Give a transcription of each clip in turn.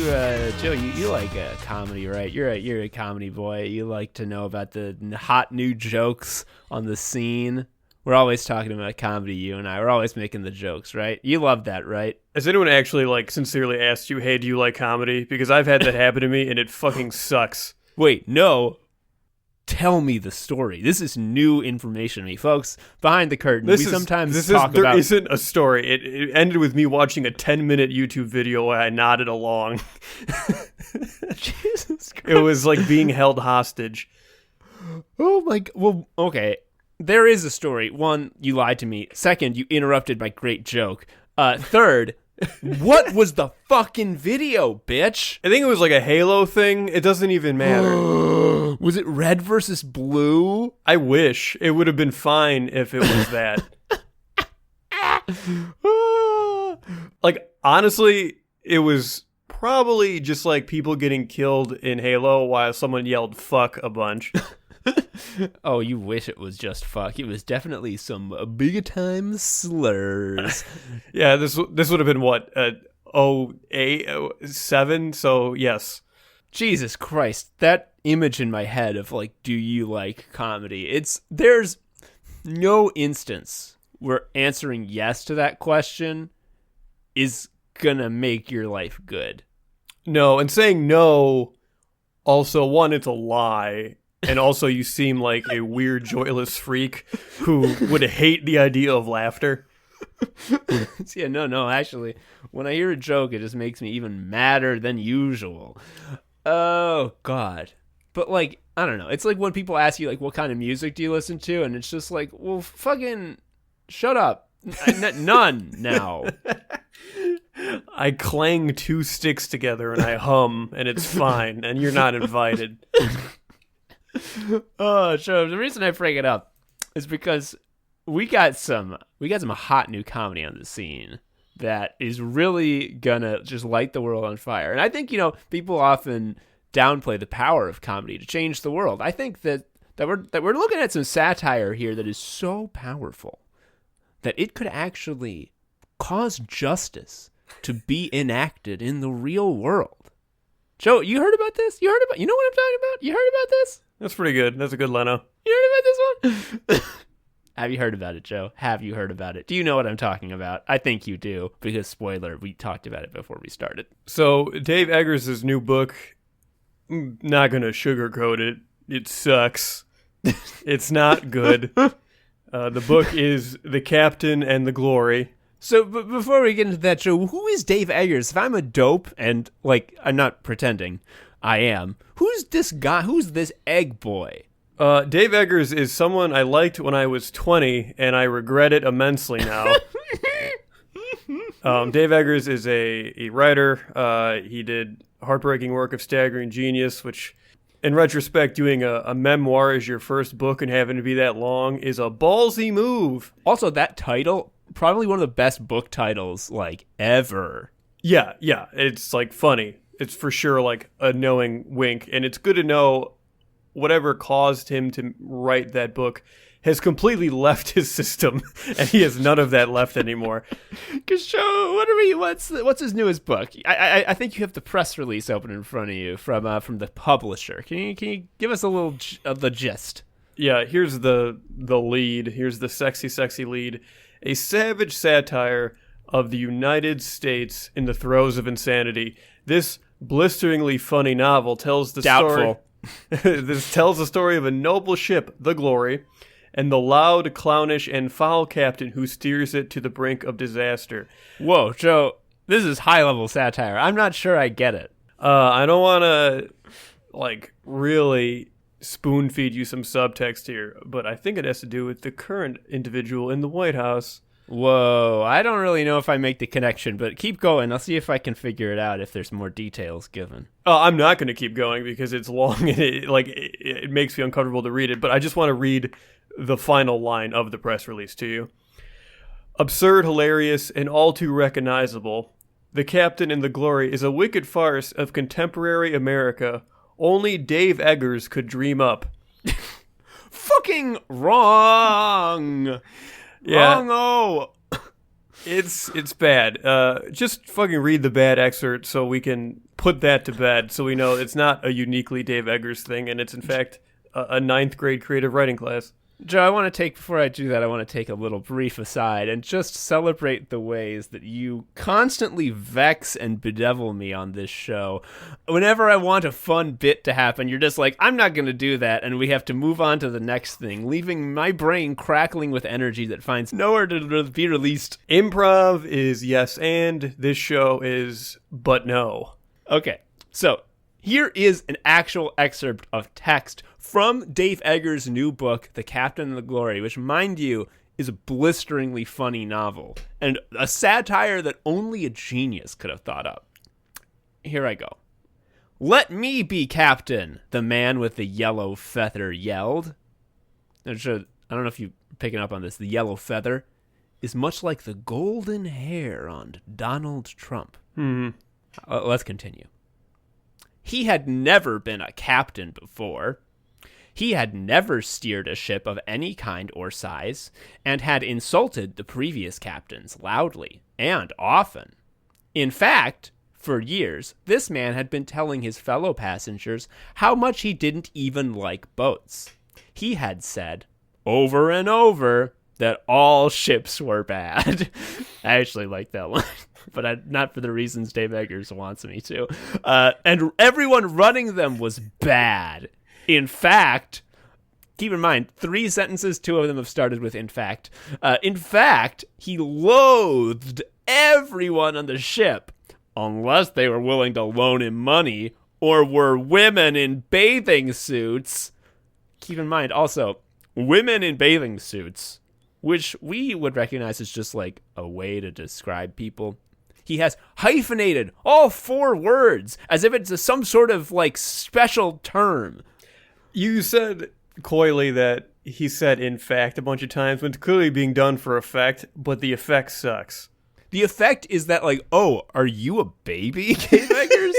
Joe, you like comedy, right? You're a comedy boy. You like to know about the hot new jokes on the scene. We're always talking about comedy, you and I. We're always making the jokes, right? You love that, right? Has anyone actually, like, sincerely asked you, hey, do you like comedy? Because I've had that happen to me, and it fucking sucks. Wait, no. Tell me the story. This is new information to me. Folks, behind the curtain, There isn't a story. It ended with me watching a 10-minute YouTube video where I nodded along. Jesus Christ. It was like being held hostage. Oh my God. Well, okay. There is a story. One, you lied to me. Second, you interrupted my great joke. Third, what was the fucking video, bitch? I think it was like a Halo thing. It doesn't even matter. Was it red versus blue? I wish. It would have been fine if it was that. Like, honestly, it was probably just like people getting killed in Halo while someone yelled fuck a bunch. Oh, you wish it was just fuck. It was definitely some big time slurs. Yeah, this would have been what, 07? So yes. Jesus Christ, that image in my head of like, do you like comedy? There's no instance where answering yes to that question is gonna make your life good. No, and saying no, also, one, it's a lie. And also, you seem like a weird, joyless freak who would hate the idea of laughter. Yeah, no, actually, when I hear a joke, it just makes me even madder than usual. Oh, God. But, like, I don't know. It's like when people ask you, like, what kind of music do you listen to? And it's just like, well, fucking shut up. None now. I clang two sticks together and I hum, and it's fine, and you're not invited. Oh, so the reason I bring it up is because we got some hot new comedy on the scene that is really gonna just light the world on fire. And I think, people often downplay the power of comedy to change the world. I think that we're looking at some satire here that is so powerful that it could actually cause justice to be enacted in the real world. Joe, you heard about this? You know what I'm talking about? You heard about this? That's pretty good. That's a good Leno. You heard about this one? Have you heard about it, Joe? Have you heard about it? Do you know what I'm talking about? I think you do, because, spoiler, we talked about it before we started. So, Dave Eggers' new book, I'm not going to sugarcoat it. It sucks. It's not good. The book is The Captain and the Glory. So, before we get into that, Joe, who is Dave Eggers? If I'm a dope, and, I'm not pretending I am, who's this guy? Who's this egg boy? Dave Eggers is someone I liked when I was 20, and I regret it immensely now. Dave Eggers is a writer. He did Heartbreaking Work of Staggering Genius, which, in retrospect, doing a memoir as your first book and having to be that long is a ballsy move. Also, that title, probably one of the best book titles, ever. Yeah, it's, funny. It's for sure, a knowing wink, and it's good to know whatever caused him to write that book has completely left his system, and he has none of that left anymore. Because, Joe, what's his newest book? I think you have the press release open in front of you from the publisher. Can you give us a little of the gist? Yeah, here's the lead. Here's the sexy lead. A savage satire of the United States in the throes of insanity. This blisteringly funny novel tells the story. This tells the story of a noble ship, the Glory, and the loud, clownish, and foul captain who steers it to the brink of disaster. Whoa, Joe, this is high-level satire. I'm not sure I get it. I don't want to, really spoon-feed you some subtext here, but I think it has to do with the current individual in the White House. Whoa, I don't really know if I make the connection, but keep going. I'll see if I can figure it out if there's more details given. I'm not going to keep going because it's long and it makes me uncomfortable to read it, but I just want to read the final line of the press release to you. Absurd, hilarious, and all too recognizable, The Captain and the Glory is a wicked farce of contemporary America only Dave Eggers could dream up. Fucking wrong! Yeah. Wrong-o! It's bad. Just fucking read the bad excerpt so we can put that to bed so we know it's not a uniquely Dave Eggers thing, and it's in fact a ninth grade creative writing class. Joe, before I do that, I want to take a little brief aside and just celebrate the ways that you constantly vex and bedevil me on this show. Whenever I want a fun bit to happen, you're just like, I'm not going to do that, and we have to move on to the next thing, leaving my brain crackling with energy that finds nowhere to be released. Improv is yes and, this show is but no. Okay, so here is an actual excerpt of text from Dave Eggers' new book, The Captain and the Glory, which, mind you, is a blisteringly funny novel and a satire that only a genius could have thought up. Here I go. "Let me be captain," the man with the yellow feather yelled. I don't know if you're picking up on this. The yellow feather is much like the golden hair on Donald Trump. Let's continue. He had never been a captain before. He had never steered a ship of any kind or size, and had insulted the previous captains loudly and often. In fact, for years, this man had been telling his fellow passengers how much he didn't even like boats. He had said, over and over, that all ships were bad. I actually like that one, but not for the reasons Dave Eggers wants me to. And everyone running them was bad. In fact, keep in mind, 3 sentences, 2 of them have started with in fact. In fact, he loathed everyone on the ship, unless they were willing to loan him money or were women in bathing suits. Keep in mind, also, women in bathing suits, which we would recognize as just like a way to describe people. He has hyphenated all 4 words as if it's some sort of like special term. You said coyly that he said in fact a bunch of times when it's clearly being done for effect, but the effect sucks. The effect is that like, oh, are you a baby, Dave Eggers?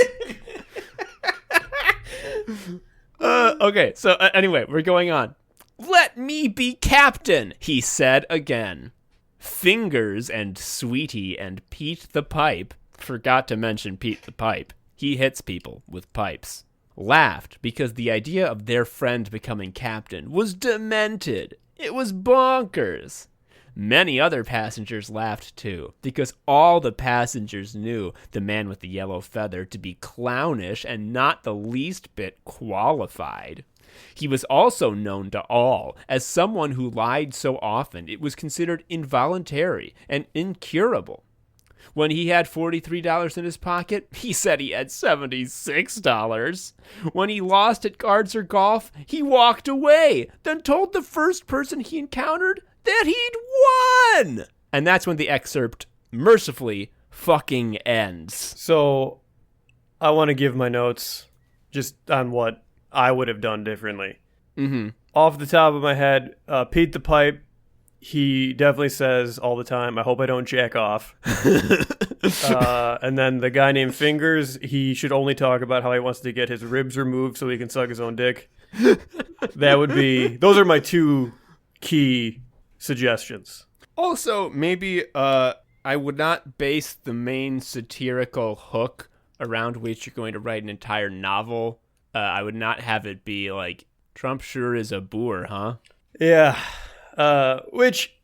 Okay, so anyway, we're going on. "Let me be captain," he said again. Fingers and Sweetie and Pete the Pipe, forgot to mention Pete the Pipe, he hits people with pipes, laughed because the idea of their friend becoming captain was demented. It was bonkers. Many other passengers laughed too, because all the passengers knew the man with the yellow feather to be clownish and not the least bit qualified. He was also known to all as someone who lied so often it was considered involuntary and incurable. When he had $43 in his pocket, he said he had $76. When he lost at cards or golf, he walked away, then told the first person he encountered that he'd won. And that's when the excerpt mercifully fucking ends. So I want to give my notes just on what I would have done differently. Off the top of my head, Pete the Pipe, he definitely says all the time, I hope I don't jack off. And then the guy named Fingers, he should only talk about how he wants to get his ribs removed so he can suck his own dick. Those are my 2 key suggestions. Also, maybe I would not base the main satirical hook around which you're going to write an entire novel. I would not have it be like, Trump sure is a boor, huh? Yeah. Which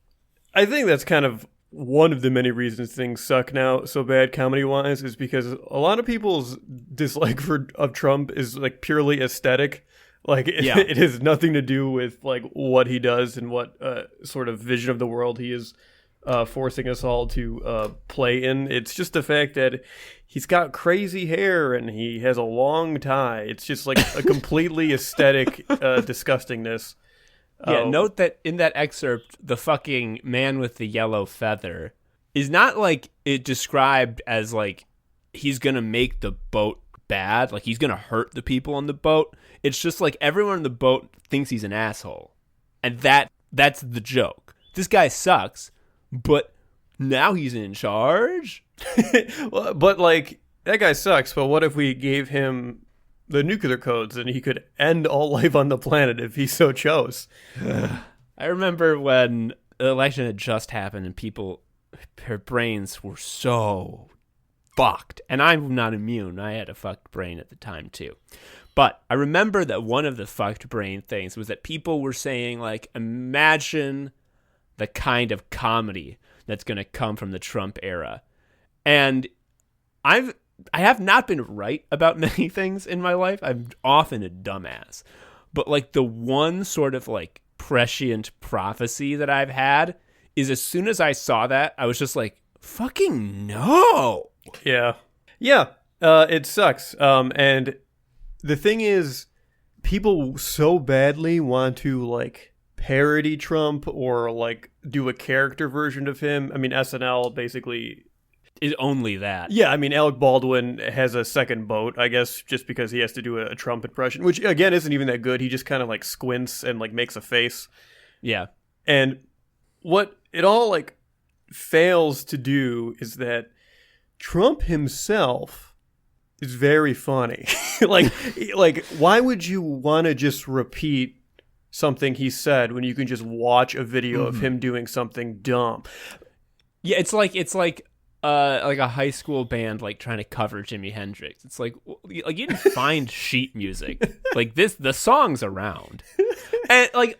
I think that's kind of one of the many reasons things suck now so bad comedy-wise, is because a lot of people's dislike of Trump is like purely aesthetic. Like it has nothing to do with like what he does and what sort of vision of the world he is forcing us all to play in. It's just the fact that he's got crazy hair and he has a long tie. It's just like a completely aesthetic disgustingness. Yeah, note that in that excerpt, the fucking man with the yellow feather is not like it described as like he's gonna make the boat bad, like he's gonna hurt the people on the boat. It's just like everyone on the boat thinks he's an asshole, and that's the joke. This guy sucks, but now he's in charge. Well, but like that guy sucks. But what if we gave him the nuclear codes and he could end all life on the planet if he so chose? I remember when the election had just happened and their brains were so fucked. And I'm not immune. I had a fucked brain at the time too. But I remember that one of the fucked brain things was that people were saying, like, imagine the kind of comedy that's going to come from the Trump era. And I have not been right about many things in my life. I'm often a dumbass. But, like, the one sort of, like, prescient prophecy that I've had is as soon as I saw that, I was just like, fucking no. Yeah. Yeah. It sucks. And the thing is, people so badly want to, like, parody Trump or, like, do a character version of him. I mean, SNL basically is only that. Yeah, I mean, Alec Baldwin has a second boat, I guess, just because he has to do a Trump impression, which, again, isn't even that good. He just kind of, like, squints and, like, makes a face. Yeah. And what it all, like, fails to do is that Trump himself is very funny. like, why would you want to just repeat something he said when you can just watch a video of him doing something dumb? Yeah, it's like a high school band like trying to cover Jimi Hendrix. It's like you didn't find sheet music like this. The song's around, and like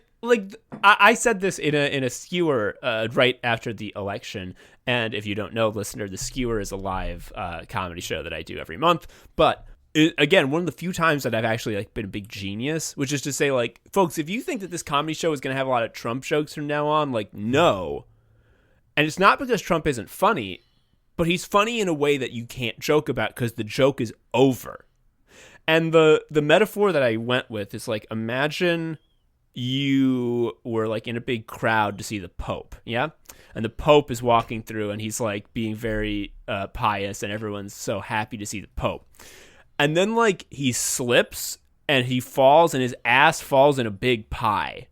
I said this in a skewer right after the election. And if you don't know, listener, the Skewer is a live comedy show that I do every month. But again, one of the few times that I've actually like been a big genius, which is to say, like, folks, if you think that this comedy show is going to have a lot of Trump jokes from now on, like, no. And it's not because Trump isn't funny, but he's funny in a way that you can't joke about because the joke is over. And the metaphor that I went with is like, imagine you were like in a big crowd to see the Pope, yeah? And the Pope is walking through and he's like being very pious and everyone's so happy to see the Pope. And then like he slips and he falls and his ass falls in a big pie.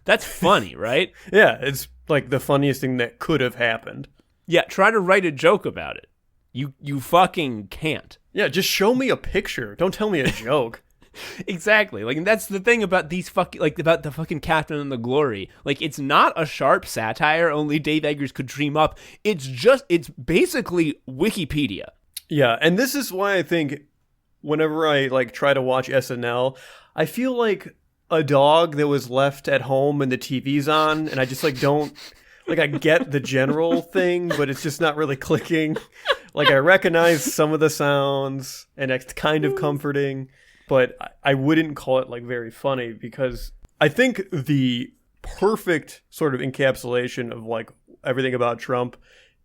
That's funny, right? Yeah, it's like the funniest thing that could have happened. Yeah, try to write a joke about it. You fucking can't. Yeah, just show me a picture. Don't tell me a joke. Exactly. Like, and that's the thing about these about the fucking Captain and the Glory. Like, it's not a sharp satire only Dave Eggers could dream up. It's basically Wikipedia. Yeah, and this is why I think whenever I like try to watch SNL, I feel like a dog that was left at home and the TV's on, and I just like don't like I get the general thing, but it's just not really clicking. Like I recognize some of the sounds, and it's kind of comforting. But I wouldn't call it like very funny because I think the perfect sort of encapsulation of like everything about Trump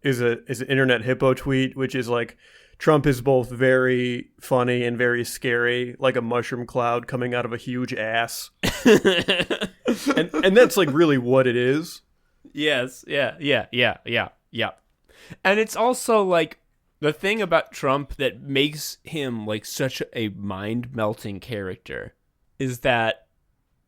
is an internet hippo tweet, which is like Trump is both very funny and very scary, like a mushroom cloud coming out of a huge ass. and that's like really what it is. Yes. Yeah. And it's also like, the thing about Trump that makes him like such a mind-melting character is that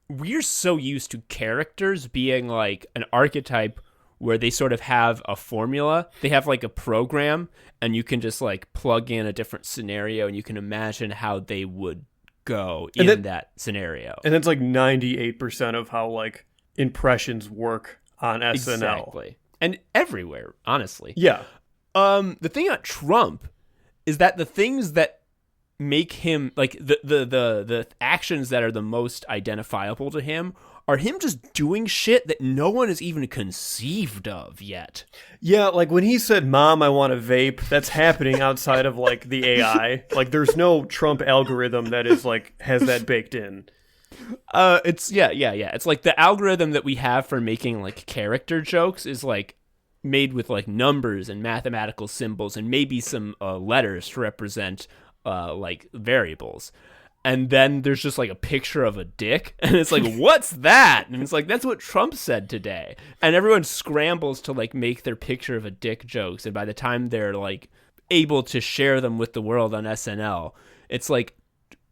we're so used to characters being like an archetype where they sort of have a formula. They have like a program and you can just like plug in a different scenario and you can imagine how they would go in that scenario. And that's like 98% of how like impressions work on SNL. Exactly. And everywhere, honestly. Yeah. The thing about Trump is that the things that make him like the actions that are the most identifiable to him are him just doing shit that no one has even conceived of yet. Yeah, like when he said, "Mom, I want a vape," that's happening outside of like the AI. Like there's no Trump algorithm that is like has that baked in. It's yeah. It's like the algorithm that we have for making like character jokes is like made with like numbers and mathematical symbols and maybe some letters to represent like variables. And then there's just like a picture of a dick and it's like, what's that? And it's like, that's what Trump said today. And everyone scrambles to like make their picture of a dick jokes. And by the time they're like able to share them with the world on SNL, it's like,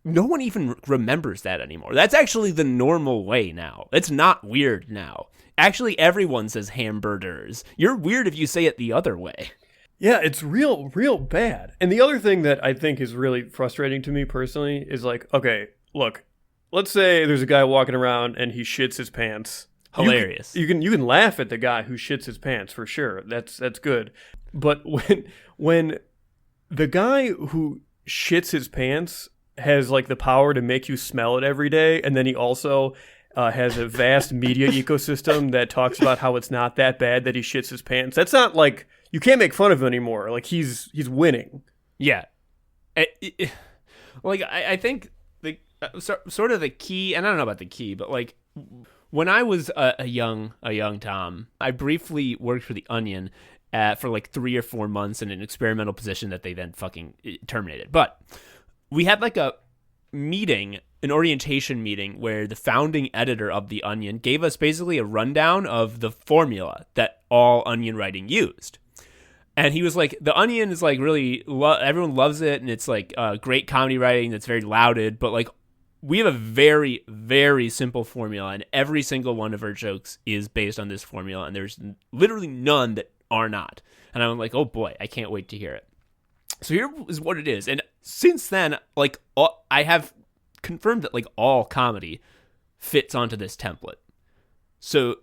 no one even remembers that anymore. That's actually the normal way now. It's not weird now. Actually, everyone says hamburgers. You're weird if you say it the other way. Yeah, it's real bad. And the other thing that I think is really frustrating to me personally is like, okay, look, let's say there's a guy walking around and he shits his pants. Hilarious. You can laugh at the guy who shits his pants for sure. That's good. But when The guy who shits his pants has like the power to make you smell it every day, and then he also has a vast media ecosystem that talks about how it's not that bad that he shits his pants. That's not like, you can't make fun of him anymore. Like he's winning. Yeah. I think the sort of the key, and I don't know about the key, but like when I was a young Tom, I briefly worked for The Onion for like 3 or 4 months in an experimental position that they then fucking terminated. But we had like a meeting, an orientation meeting, where the founding editor of The Onion gave us basically a rundown of the formula that all Onion writing used. And he was like, The Onion is like really, everyone loves it, and it's like great comedy writing that's very lauded, but like we have a very, very simple formula, and every single one of our jokes is based on this formula, and there's literally none that are not. And I'm like, oh boy, I can't wait to hear it. So here is what it is. And since then, like, I have confirmed that like all comedy fits onto this template. So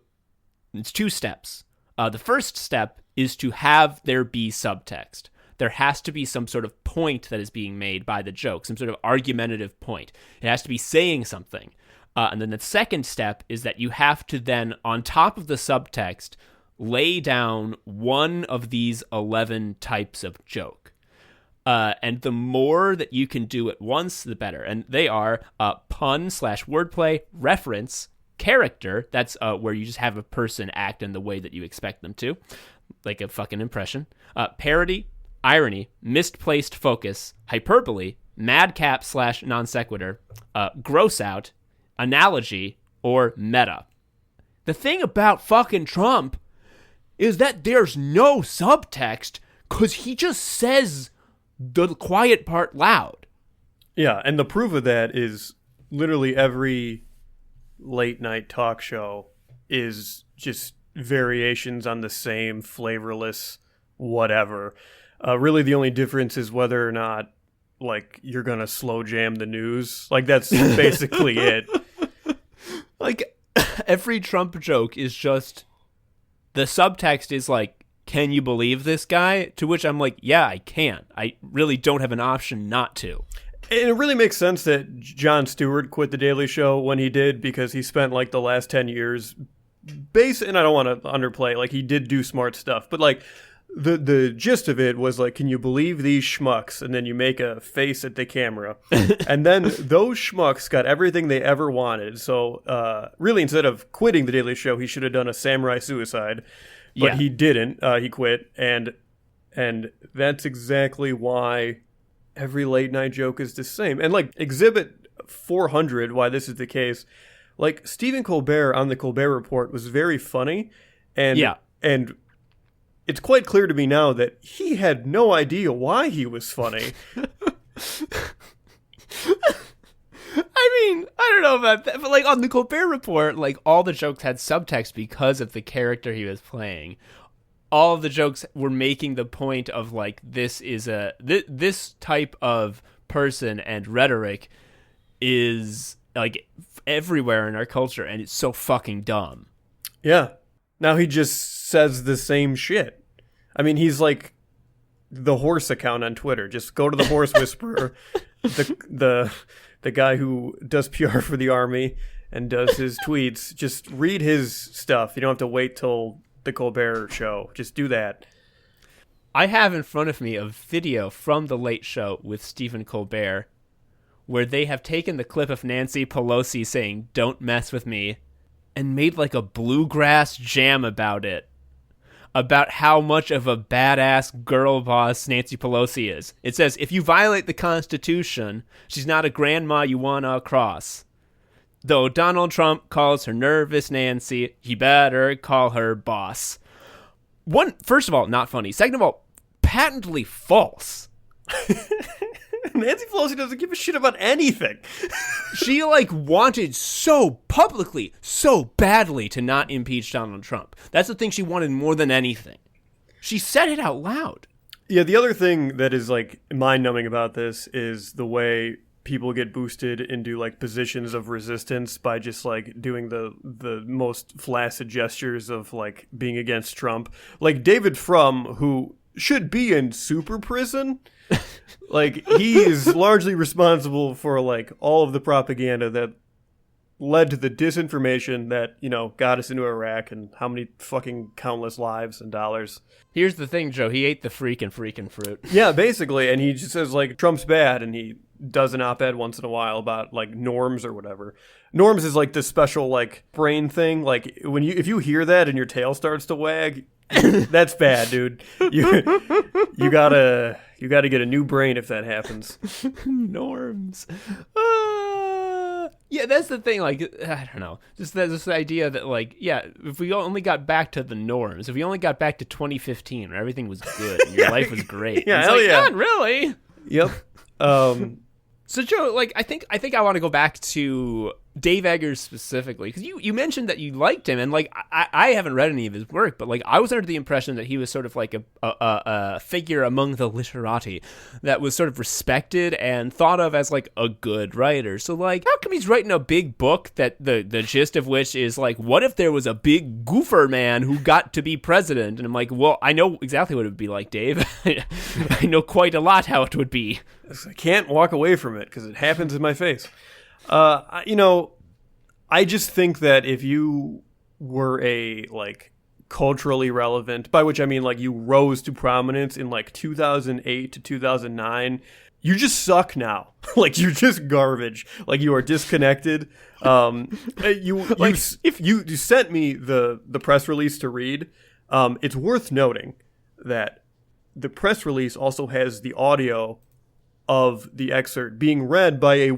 it's 2 steps. The first step is to have there be subtext. There has to be some sort of point that is being made by the joke, some sort of argumentative point. It has to be saying something. And then the second step is that you have to then, on top of the subtext, lay down one of these 11 types of joke. And the more that you can do at once, the better. And they are pun/wordplay, reference, character. That's where you just have a person act in the way that you expect them to, like a fucking impression. Parody, irony, misplaced focus, hyperbole, madcap/non sequitur, gross out, analogy, or meta. The thing about fucking Trump is that there's no subtext because he just says the quiet part loud. Yeah, and the proof of that is literally every late night talk show is just variations on the same flavorless whatever. Really the only difference is whether or not like you're gonna slow jam the news. Like that's basically it. Like every Trump joke is just, the subtext is like, can you believe this guy? To which I'm like, yeah, I can. I really don't have an option not to. And it really makes sense that Jon Stewart quit The Daily Show when he did, because he spent like the last 10 years and I don't want to underplay, like he did do smart stuff, but like the gist of it was like, can you believe these schmucks? And then you make a face at the camera. And then those schmucks got everything they ever wanted. So really, instead of quitting The Daily Show, he should have done a samurai suicide. But he didn't. He quit. And that's exactly why every late night joke is the same. And like Exhibit 400, why this is the case, like Stephen Colbert on the Colbert Report was very funny. And it's quite clear to me now that he had no idea why he was funny. I mean, I don't know about that, but like on the Colbert Report, like all the jokes had subtext because of the character he was playing. All of the jokes were making the point of like, this is this type of person, and rhetoric is like everywhere in our culture, and it's so fucking dumb. Yeah. Now he just says the same shit. I mean, he's like the horse account on Twitter. Just go to the Horse Whisperer, the guy who does PR for the Army and does his tweets. Just read his stuff. You don't have to wait till the Colbert Show. Just do that. I have in front of me a video from The Late Show with Stephen Colbert where they have taken the clip of Nancy Pelosi saying, "Don't mess with me," and made like a bluegrass jam about it, about how much of a badass girl boss Nancy Pelosi is. It says, if you violate the Constitution, she's not a grandma you want to cross. Though Donald Trump calls her Nervous Nancy, you better call her boss. First of all, not funny. Second of all, patently false. Nancy Pelosi doesn't give a shit about anything. She like wanted so publicly, so badly to not impeach Donald Trump. That's the thing she wanted more than anything. She said it out loud. Yeah, the other thing that is like mind-numbing about this is the way people get boosted into like positions of resistance by just like doing the most flaccid gestures of like being against Trump. Like David Frum, who should be in super prison, Like, he is largely responsible for, like, all of the propaganda that led to the disinformation that, you know, got us into Iraq and how many fucking countless lives and dollars. Here's the thing, Joe. He ate the freaking fruit. Yeah, basically. And he just says, like, Trump's bad, and he does an op-ed once in a while about, like, norms or whatever. Norms is, like, this special, like, brain thing. Like, if you hear that and your tail starts to wag, that's bad, dude. You gotta get a new brain if that happens. Norms. Yeah, that's the thing. Like, I don't know. Just this idea that, like, yeah, if we only got back to the norms, if we only got back to 2015 where everything was good and your life was great. Yeah, it's hell like, yeah. Not really. Yep. So, Joe, like, I think I want to go back to Dave Eggers specifically, because you mentioned that you liked him, and, like, I haven't read any of his work, but, like, I was under the impression that he was sort of like a figure among the literati that was sort of respected and thought of as, like, a good writer. So, like, how come he's writing a big book that the gist of which is, like, what if there was a big goofer man who got to be president? And I'm like, well, I know exactly what it would be like, Dave. I know quite a lot how it would be. I can't walk away from it because it happens in my face. You know, I just think that if you were a, like, culturally relevant, by which I mean, like, you rose to prominence in, like, 2008 to 2009, you just suck now. Like, you're just garbage. Like, you are disconnected. You sent me the press release to read. It's worth noting that the press release also has the audio of the excerpt being read by a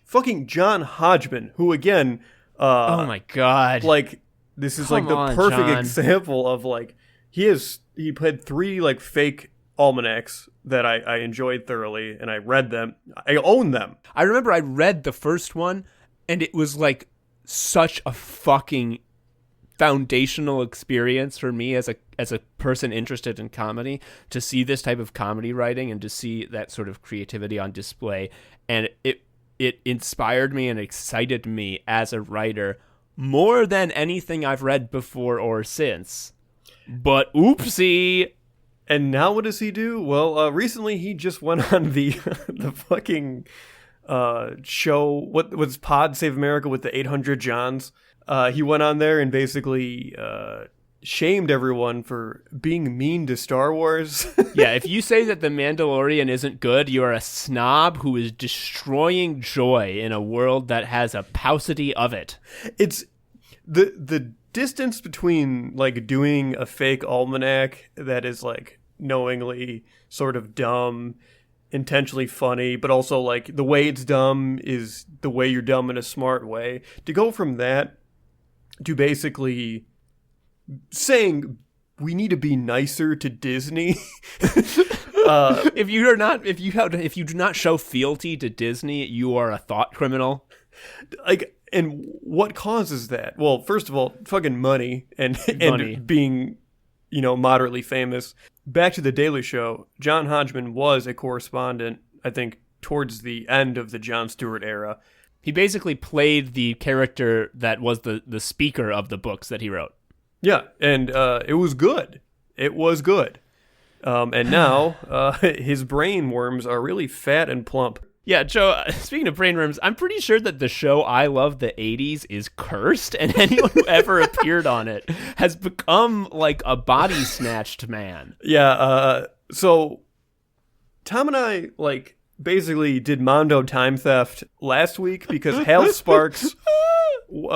fucking John Hodgman, who, again, oh my god, like, this is Come like the on, perfect John. example of, like, he had 3 like fake almanacs that I enjoyed thoroughly, and I read them. I own them. I remember I read the first one, and it was like such a fucking foundational experience for me as a person interested in comedy, to see this type of comedy writing and to see that sort of creativity on display, and it inspired me and excited me as a writer more than anything I've read before or since. But oopsie. And now what does he do? Well, recently he just went on the fucking show, what was Pod Save America with the 800 Johns. He went on there and basically shamed everyone for being mean to Star Wars. Yeah, if you say that The Mandalorian isn't good, you are a snob who is destroying joy in a world that has a paucity of it. It's the distance between, like, doing a fake almanac that is, like, knowingly sort of dumb, intentionally funny, but also, like, the way it's dumb is the way you're dumb in a smart way. To go from that to basically saying we need to be nicer to Disney. If you do not show fealty to Disney, you are a thought criminal. Like, and what causes that? Well, first of all, fucking money and being, you know, moderately famous. Back to the Daily Show, John Hodgman was a correspondent, I think, towards the end of the Jon Stewart era. He basically played the character that was the speaker of the books that he wrote. Yeah, and it was good. It was good. And now his brain worms are really fat and plump. Yeah, Joe, speaking of brain worms, I'm pretty sure that the show I Love the 80s is cursed, and anyone who ever appeared on it has become like a body snatched man. Yeah, so Tom and I, like, basically did Mondo time theft last week because Hal Sparks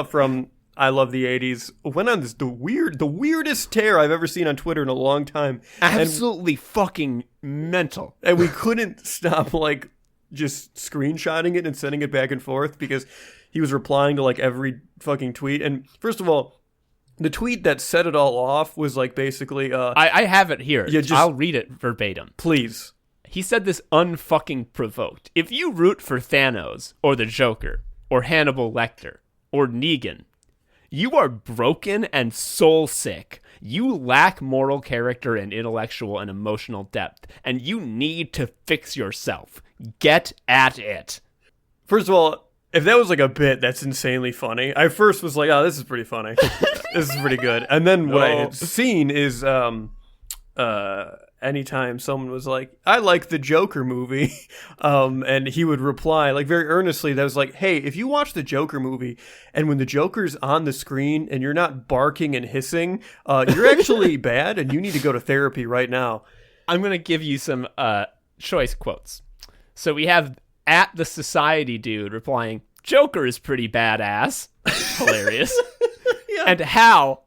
from I Love the 80s went on the weirdest tear I've ever seen on Twitter in a long time. Absolutely fucking mental. And we couldn't stop, like, just screenshotting it and sending it back and forth because he was replying to, like, every fucking tweet. And first of all, the tweet that set it all off was, like, basically I have it here. Yeah, I'll read it verbatim. Please. He said this unfucking provoked. If you root for Thanos or the Joker or Hannibal Lecter or Negan, you are broken and soul sick. You lack moral character and intellectual and emotional depth, and you need to fix yourself. Get at it. First of all, if that was like a bit, that's insanely funny. I first was like, oh, this is pretty funny. This is pretty good. And then what I had seen is anytime someone was like, I like the Joker movie, and he would reply like very earnestly that was like, hey, if you watch the Joker movie and when the Joker's on the screen and you're not barking and hissing, you're actually bad and you need to go to therapy right now. I'm going to give you some choice quotes. So we have at the Society Dude replying, Joker is pretty badass. Hilarious. Yeah. And Hal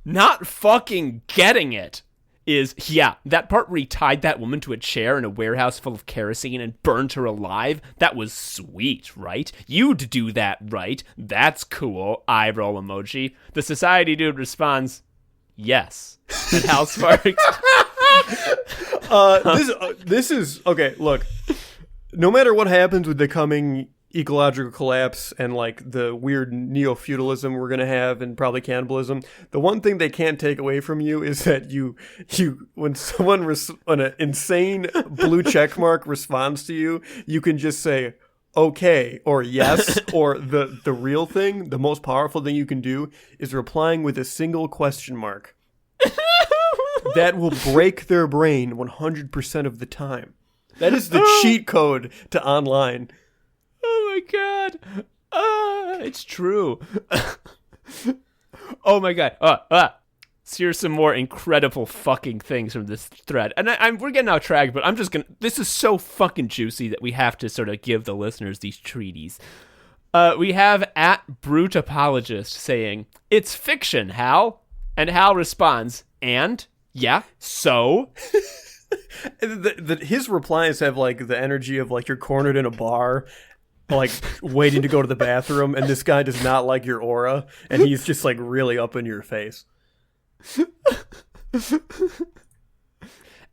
not fucking getting it is, yeah, that part where he tied that woman to a chair in a warehouse full of kerosene and burned her alive, that was sweet, right? You'd do that, right? That's cool. Eye roll emoji. The Society Dude responds, yes. And Hal Sparks. This is okay. Look, no matter what happens with the coming ecological collapse and like the weird neo-feudalism we're gonna have and probably cannibalism, the one thing they can't take away from you is that you when someone when an insane blue check mark responds to you, you can just say okay or yes, or the real thing, the most powerful thing you can do is replying with a single question mark. That will break their brain 100% of the time. That is the cheat code to online. Oh my god. It's true. Oh my god. So here's some more incredible fucking things from this thread. And we're getting off track, but I'm just gonna... This is so fucking juicy that we have to sort of give the listeners these treaties. We have at Brute Apologist saying, it's fiction, Hal. And Hal responds, and? Yeah, so? His replies have like the energy of like you're cornered in a bar, like waiting to go to the bathroom, and this guy does not like your aura, and he's just like really up in your face.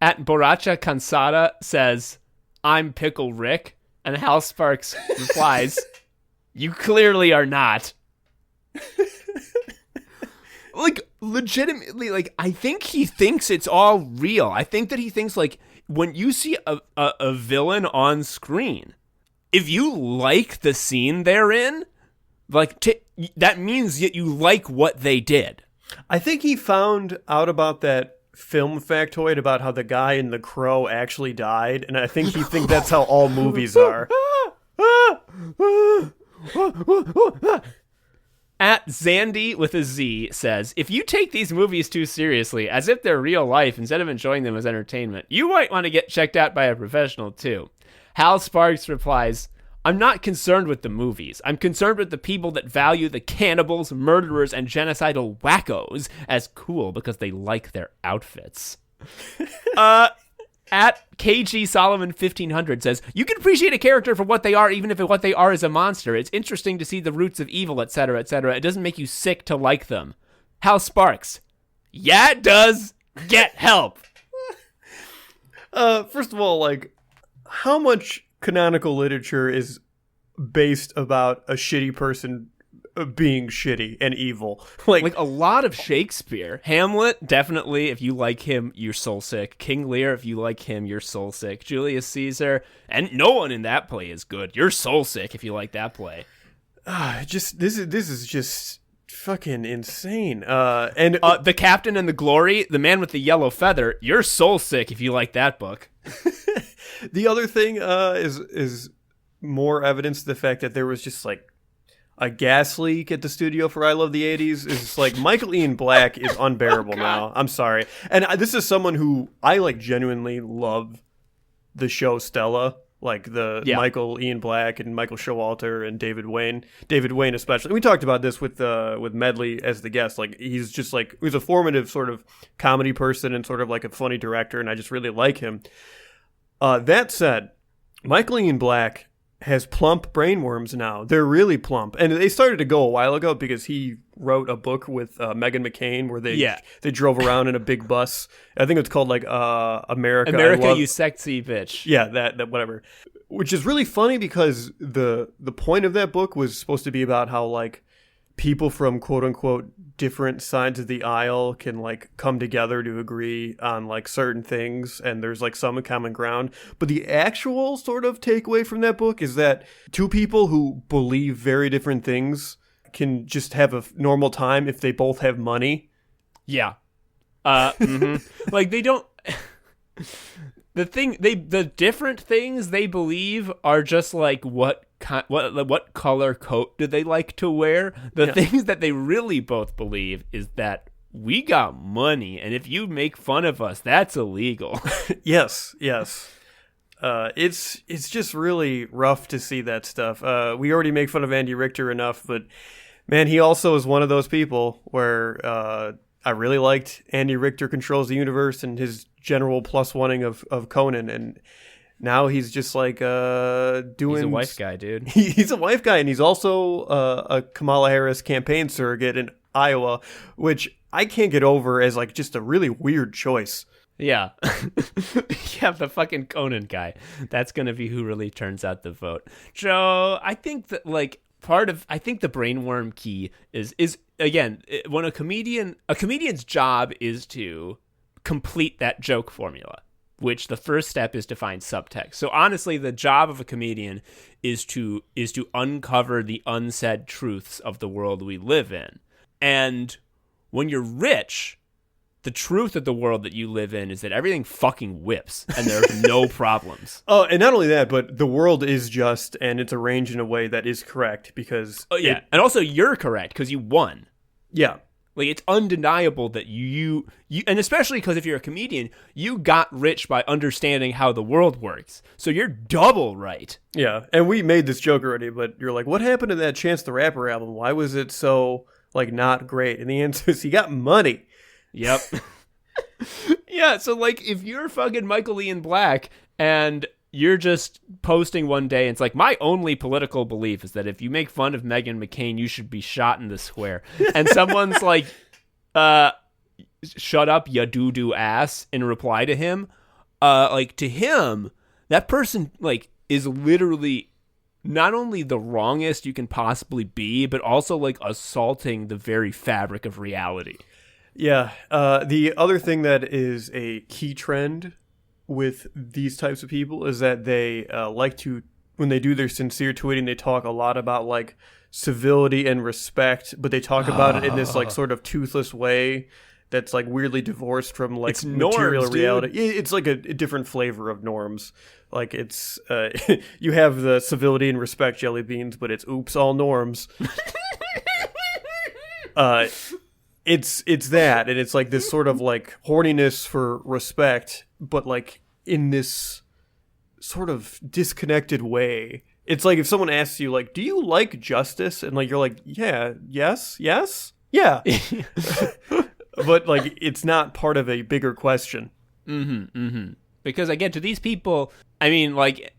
At Boracha Cansada says, I'm Pickle Rick, and Hal Sparks replies, you clearly are not. Like, legitimately, like, I think he thinks it's all real. I think that he thinks, like, when you see a villain on screen, if you like the scene they're in, like, that means that you like what they did. I think he found out about that film factoid about how the guy in The Crow actually died, and I think he thinks that's how all movies are. At Zandy with a Z says, if you take these movies too seriously, as if they're real life instead of enjoying them as entertainment, you might want to get checked out by a professional too. Hal Sparks replies, I'm not concerned with the movies. I'm concerned with the people that value the cannibals, murderers, and genocidal wackos as cool because they like their outfits. At KG Solomon 1500 says, you can appreciate a character for what they are, even if what they are is a monster. It's interesting to see the roots of evil, etc., etc. It doesn't make you sick to like them. Hal Sparks, yeah, it does. Get help. First of all, like, how much canonical literature is based about a shitty person being shitty and evil? Like a lot of Shakespeare. Hamlet, definitely, if you like him, you're soul sick. King Lear, if you like him, you're soul sick. Julius Caesar, and no one in that play is good. You're soul sick if you like that play. This is just fucking insane. And The Captain and the Glory, The Man with the Yellow Feather, you're soul sick if you like that book. The other thing is more evidence to the fact that there was just like a gas leak at the studio for I Love the 80s. Is like Michael Ian Black is unbearable now. I'm sorry. And this is someone who I like genuinely love the show Stella. Like Michael Ian Black and Michael Showalter and David Wayne. David Wayne especially. We talked about this with Medley as the guest. Like he's just like, he's a formative sort of comedy person and sort of like a funny director, and I just really like him. That said, Michael Ian Black has plump brainworms now. They're really plump. And they started to go a while ago because he wrote a book with Meghan McCain where they drove around in a big bus. I think it's called like America, You Sexy Bitch. Yeah, that whatever. Which is really funny because the point of that book was supposed to be about how like people from quote unquote different sides of the aisle can like come together to agree on like certain things, and there's like some common ground. But the actual sort of takeaway from that book is that two people who believe very different things can just have a normal time if they both have money. Yeah. Like they don't The different things they believe are just like what color coat do they like to wear. The things that they really both believe is that we got money, and if you make fun of us, that's illegal. Yes. It's just really rough to see that stuff. We already make fun of Andy Richter enough, but man, he also is one of those people where I really liked Andy Richter Controls the Universe and his general +1ing of Conan, and now he's just like doing. He's a wife guy, dude. He's a wife guy, and he's also a Kamala Harris campaign surrogate in Iowa, which I can't get over as like just a really weird choice. Yeah. Yeah, the fucking Conan guy. That's going to be who really turns out the vote. Joe, I think that like I think the brainworm key is again, when a comedian's job is to complete that joke formula, which the first step is to find subtext. So honestly, the job of a comedian is to uncover the unsaid truths of the world we live in. And when you're rich, the truth of the world that you live in is that everything fucking whips and there's no problems. Oh, and not only that, but the world is just, and it's arranged in a way that is correct because... Oh, yeah. And also you're correct because you won. Yeah. Like, it's undeniable that you and especially because if you're a comedian, you got rich by understanding how the world works. So you're double right. Yeah. And we made this joke already, but you're like, what happened to that Chance the Rapper album? Why was it so, like, not great? And the answer is he got money. Yep. Yeah, so like if you're fucking Michael Ian Black and you're just posting one day and it's like, my only political belief is that if you make fun of Meghan McCain, you should be shot in the square. And someone's like, shut up, ya doo-doo ass, in reply to him. Like to him, that person like is literally not only the wrongest you can possibly be, but also like assaulting the very fabric of reality. Yeah. The other thing that is a key trend with these types of people is that they like to, when they do their sincere tweeting, they talk a lot about like civility and respect, but they talk about it in this like sort of toothless way that's like weirdly divorced from like it's material norms, reality. Dude. It's like a different flavor of norms. Like it's you have the civility and respect jelly beans, but it's oops all norms. It's that, and it's like this sort of like horniness for respect, but like in this sort of disconnected way. It's like if someone asks you like, do you like justice? And like you're like, yeah, yes, yeah. But like it's not part of a bigger question. Because again, to these people, I mean, like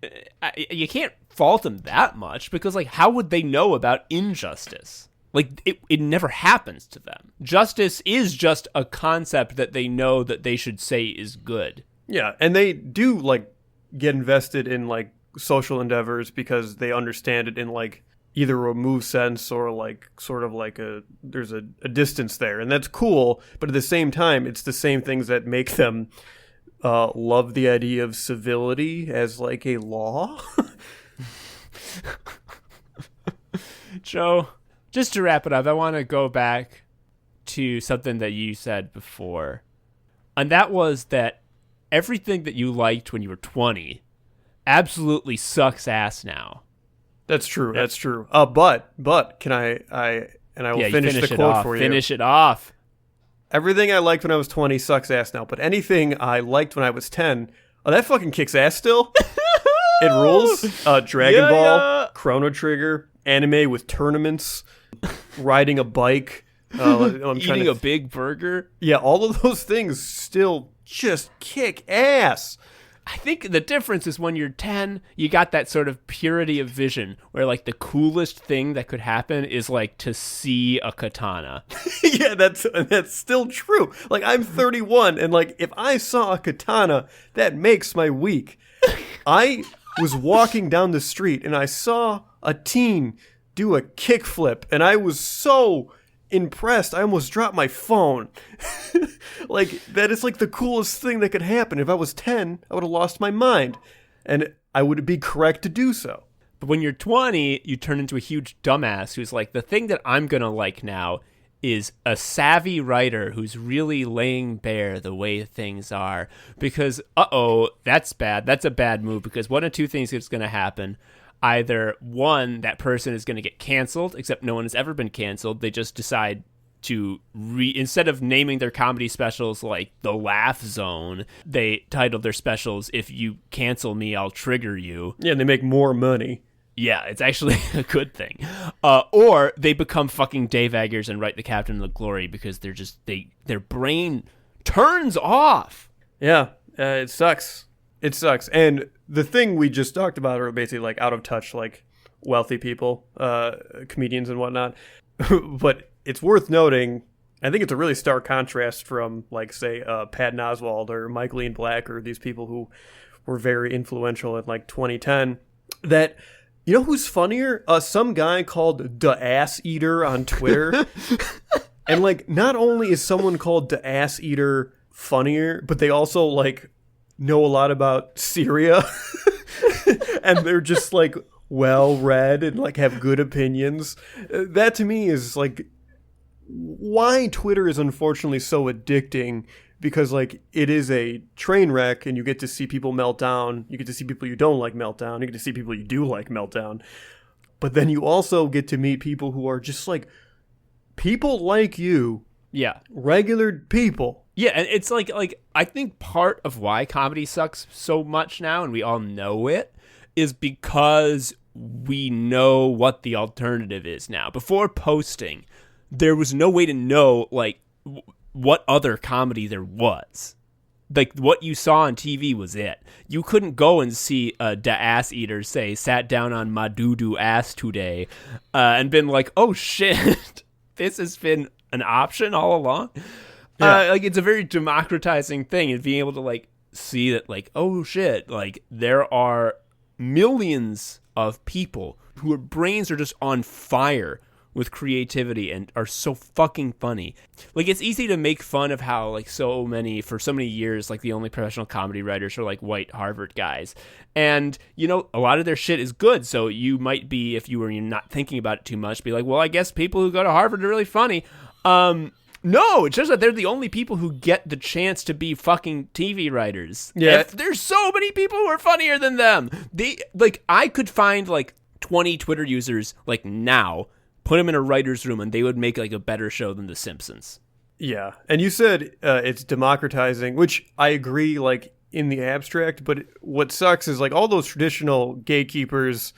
you can't fault them that much because like how would they know about injustice? Like, it never happens to them. Justice is just a concept that they know that they should say is good. Yeah, and they do, like, get invested in, like, social endeavors because they understand it in, like, either a remove sense or, like, sort of like there's a distance there. And that's cool, but at the same time, it's the same things that make them love the idea of civility as, like, a law. Joe... Just to wrap it up, I want to go back to something that you said before. And that was that everything that you liked when you were 20 absolutely sucks ass now. That's true. That's true. But can I will finish the quote for you. Finish it off. Everything I liked when I was 20 sucks ass now, but anything I liked when I was 10, that fucking kicks ass still. It rules. Dragon Ball, Chrono Trigger, anime with tournaments, riding a bike, eating a big burger. Yeah, all of those things still just kick ass. I think the difference is when you're 10, you got that sort of purity of vision where like the coolest thing that could happen is like to see a katana. Yeah, that's still true. Like I'm 31 and like if I saw a katana, that makes my week. I was walking down the street and I saw a teen do a kickflip and I was so impressed I almost dropped my phone. Like that is like the coolest thing that could happen. If I was 10, I would have lost my mind and I would be correct to do so. But when you're 20, you turn into a huge dumbass who's like, the thing that I'm gonna like now is a savvy writer who's really laying bare the way things are. Because, that's bad. That's a bad move, because one of two things is going to happen. Either, one, that person is going to get canceled, except no one has ever been canceled. They just decide to instead of naming their comedy specials like The Laugh Zone, they titled their specials, If You Cancel Me, I'll Trigger You. Yeah, and they make more money. Yeah, it's actually a good thing. Or they become fucking Dave Eggers and write The Captain of the Glory, because they're just, their brain turns off. Yeah, it sucks. It sucks. And the thing we just talked about are basically like out of touch, like wealthy people, comedians and whatnot. But it's worth noting, I think it's a really stark contrast from, like, say, Patton Oswalt or Michael Ian Black, or these people who were very influential in, like, 2010, that, you know who's funnier? Some guy called The Ass Eater on Twitter. And, like, not only is someone called The Ass Eater funnier, but they also, like, know a lot about Syria. And they're just, like, well-read and, like, have good opinions. That, to me, is, like, why Twitter is unfortunately so addicting, because, like, it is a train wreck, and you get to see people melt down. You get to see people you don't like melt down. You get to see people you do like melt down. But then you also get to meet people who are just, like, people like you. Yeah. Regular people. Yeah, and it's like I think part of why comedy sucks so much now, and we all know it, is because we know what the alternative is now. Before posting, there was no way to know, like, what other comedy there was. Like, what you saw on TV was it. You couldn't go and see a Da Ass Eater say, sat down on my doo-doo ass today, and been like, oh shit, this has been an option all along. Yeah. Like, it's a very democratizing thing, and being able to, like, see that, like, oh shit, like, there are millions of people whose brains are just on fire with creativity and are so fucking funny. Like, it's easy to make fun of how, like, for so many years, like, the only professional comedy writers are, like, white Harvard guys. And, you know, a lot of their shit is good, so you might be, if you were not thinking about it too much, be like, well, I guess people who go to Harvard are really funny. No, it's just that they're the only people who get the chance to be fucking TV writers. Yeah. There's so many people who are funnier than them. I could find, like, 20 Twitter users, like, now, put them in a writer's room, and they would make, like, a better show than The Simpsons. Yeah. And you said it's democratizing, which I agree, like, in the abstract, but what sucks is, like, all those traditional gatekeepers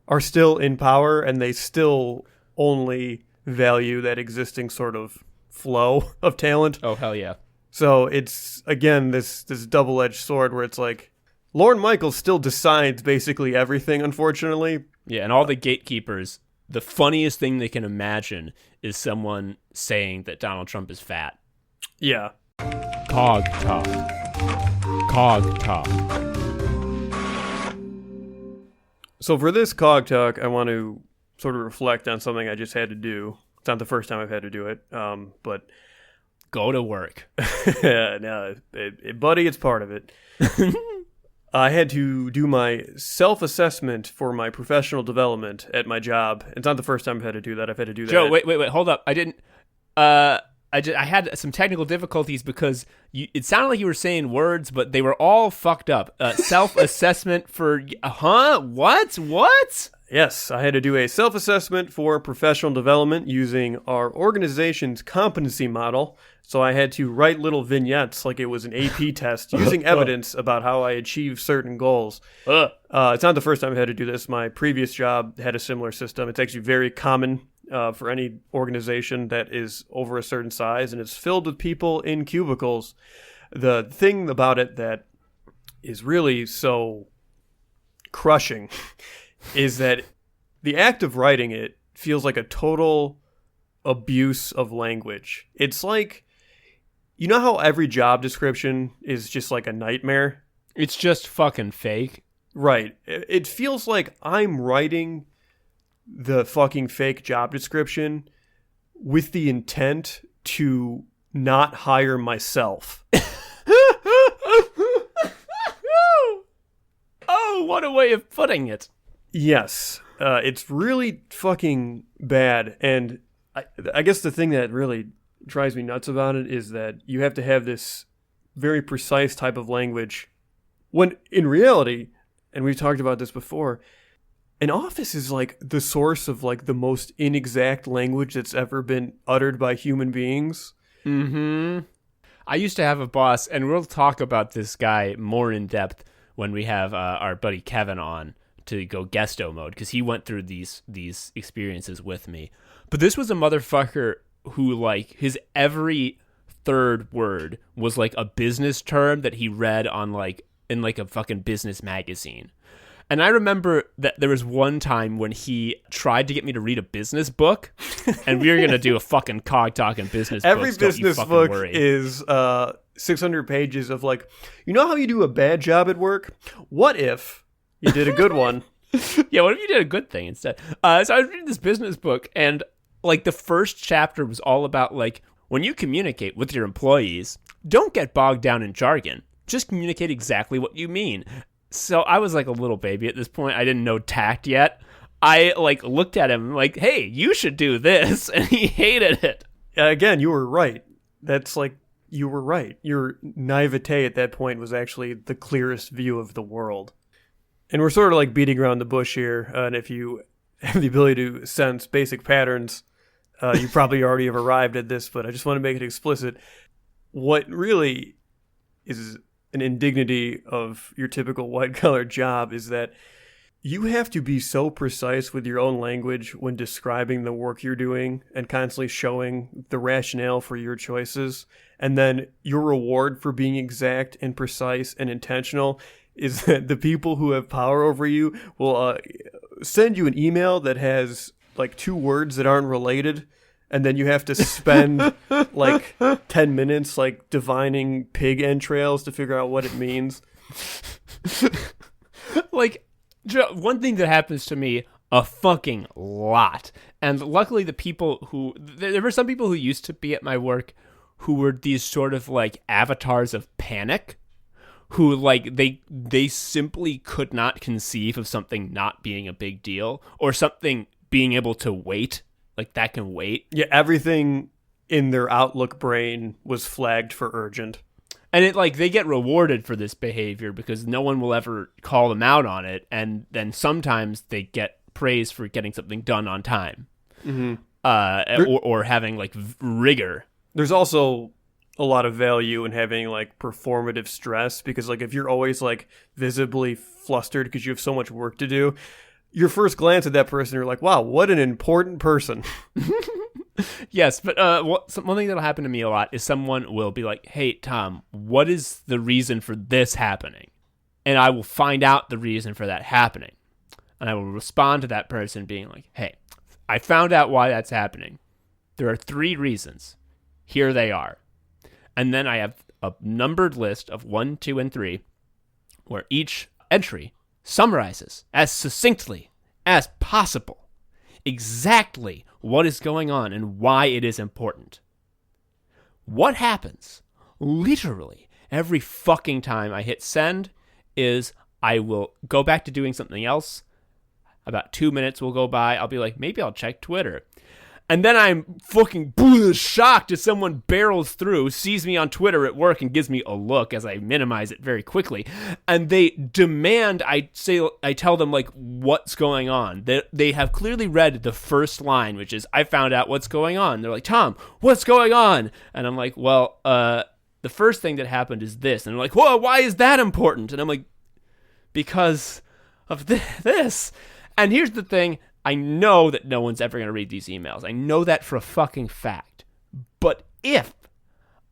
are still in power, and they still only value that existing sort of flow of talent. Oh, hell yeah. So it's, again, this double-edged sword where it's like, Lorne Michaels still decides basically everything, unfortunately. Yeah, and all the gatekeepers, the funniest thing they can imagine is someone saying that Donald Trump is fat. Yeah. Cog talk. Cog talk. So for this Cog talk, I want to sort of reflect on something I just had to do. It's not the first time I've had to do it, but go to work. No, buddy, it's part of it. I had to do my self-assessment for my professional development at my job. It's not the first time I've had to do that. I've had to do that. Joe, wait, hold up. I didn't. I had some technical difficulties because it sounded like you were saying words, but they were all fucked up. Self-assessment for What? Yes, I had to do a self-assessment for professional development using our organization's competency model. So I had to write little vignettes like it was an AP test using evidence about how I achieved certain goals. It's not the first time I had to do this. My previous job had a similar system. It's actually very common for any organization that is over a certain size, and it's filled with people in cubicles. The thing about it that is really so crushing is that the act of writing it feels like a total abuse of language. It's like, you know how every job description is just like a nightmare? It's just fucking fake. Right. It feels like I'm writing the fucking fake job description with the intent to not hire myself. Oh, what a way of putting it. Yes. It's really fucking bad. And I guess the thing that really drives me nuts about it is that you have to have this very precise type of language when in reality, and we've talked about this before, an office is like the source of like the most inexact language that's ever been uttered by human beings. Mm-hmm. I used to have a boss, and we'll talk about this guy more in depth when we have our buddy Kevin on to go guesto mode, because he went through these experiences with me. But this was a motherfucker who, like, his every third word was like a business term that he read on like in like a fucking business magazine. And I remember that there was one time when he tried to get me to read a business book, and we were going to do a fucking cog-talking business book. Every business book is 600 pages of like, you know how you do a bad job at work? What if you did a good one? Yeah, what if you did a good thing instead? So I was reading this business book, and like the first chapter was all about like, when you communicate with your employees, don't get bogged down in jargon. Just communicate exactly what you mean. So I was like a little baby at this point. I didn't know tact yet. I like looked at him like, hey, you should do this. And he hated it. Again, you were right. That's like, you were right. Your naivete at that point was actually the clearest view of the world. And we're sort of like beating around the bush here. And if you have the ability to sense basic patterns, you probably already have arrived at this, but I just want to make it explicit. What really is an indignity of your typical white-collar job is that you have to be so precise with your own language when describing the work you're doing and constantly showing the rationale for your choices. And then your reward for being exact and precise and intentional is that the people who have power over you will send you an email that has like 2 words that aren't related, and then you have to spend like 10 minutes like divining pig entrails to figure out what it means. Like, one thing that happens to me a fucking lot, and luckily the people who, there were some people who used to be at my work who were these sort of like avatars of panic, who like they simply could not conceive of something not being a big deal or something being able to wait. Like, that can wait. Yeah, everything in their Outlook brain was flagged for urgent. And it like they get rewarded for this behavior because no one will ever call them out on it, and then sometimes they get praised for getting something done on time. Mm-hmm. Or having like rigor. There's also a lot of value in having like performative stress, because like if you're always like visibly flustered because you have so much work to do, your first glance at that person, you're like, wow, what an important person. Yes, but one thing that'll happen to me a lot is someone will be like, hey, Tom, what is the reason for this happening? And I will find out the reason for that happening. And I will respond to that person being like, hey, I found out why that's happening. There are 3 reasons. Here they are. And then I have a numbered list of 1, 2, and 3, where each entry summarizes as succinctly as possible exactly what is going on and why it is important. What happens literally every fucking time I hit send is I will go back to doing something else. About 2 minutes will go by. I'll be like, maybe I'll check Twitter. And then I'm fucking shocked as someone barrels through, sees me on Twitter at work, and gives me a look as I minimize it very quickly. And they demand I tell them like what's going on. They have clearly read the first line, which is, I found out what's going on. They're like, Tom, what's going on? And I'm like, well, the first thing that happened is this. And they're like, whoa, why is that important? And I'm like, because of this. And here's the thing. I know that no one's ever going to read these emails. I know that for a fucking fact. But if